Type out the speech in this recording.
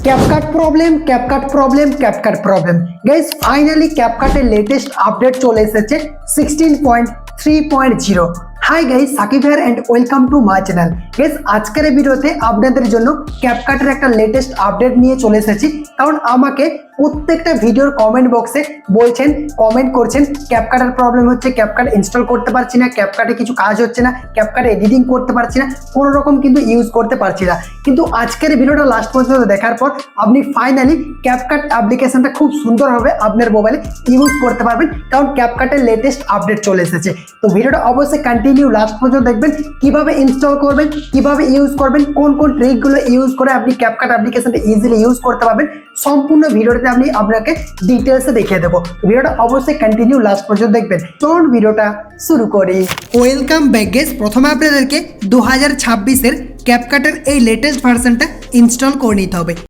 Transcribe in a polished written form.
CapCut problem guys, finally ক্যাপকাটের latest update চলে এসেছে 16.3.0। Hi guys, Sakib here and welcome to my channel. Guys, আজকের এই ভিডিওতে আপনাদের জন্য ক্যাপকাটের একটা লেটেস্ট আপডেট নিয়ে চলে এসেছি। কারণ আমাকে প্রত্যেকটা ভিডিওর কমেন্ট বক্সে কমেন্ট করছেন ক্যাপকাটের প্রবলেম হচ্ছে, ক্যাপকাট ইনস্টল করতে পারছি না, ক্যাপকাটে কিছু কাজ হচ্ছে না, ক্যাপকাটে এডিটিং করতে পারছি না, কোনো রকম কিন্তু ইউজ করতে পারছি না। কিন্তু আজকের ভিডিওটা লাস্ট পর্যন্ত দেখার পর আপনি ফাইনালি ক্যাপকাট অ্যাপ্লিকেশনটা খুব সুন্দরভাবে আপনার মোবাইলে ইউজ করতে পারবেন, কারণ ক্যাপকাটের লেটেস্ট আপডেট চলে এসেছে। তো ভিডিওটা অবশ্যই কন্টিনিউ লাস্ট পর্যন্ত দেখবেন, কিভাবে ইনস্টল করবেন, কিভাবে ইউজ করবেন, কোন কোন ট্রিকগুলো ইউজ করে আপনি ক্যাপকাট অ্যাপ্লিকেশনটা ইজিলি ইউজ করতে পারবেন, সম্পূর্ণ ভিডিওতে আমি আপনাকে ডিটেলসে দেখিয়ে দেবো। ভিডিওটা অবশ্যই কন্টিনিউ লাস্ট পর্যন্ত দেখবেন। চলুন ভিডিওটা শুরু করি। ওয়েলকাম ব্যাক গাইস, প্রথমে আপনাদেরকে 2026-এর ক্যাপকাটের এই লেটেস্ট ভার্সনটা ইনস্টল করে নিতে হবে।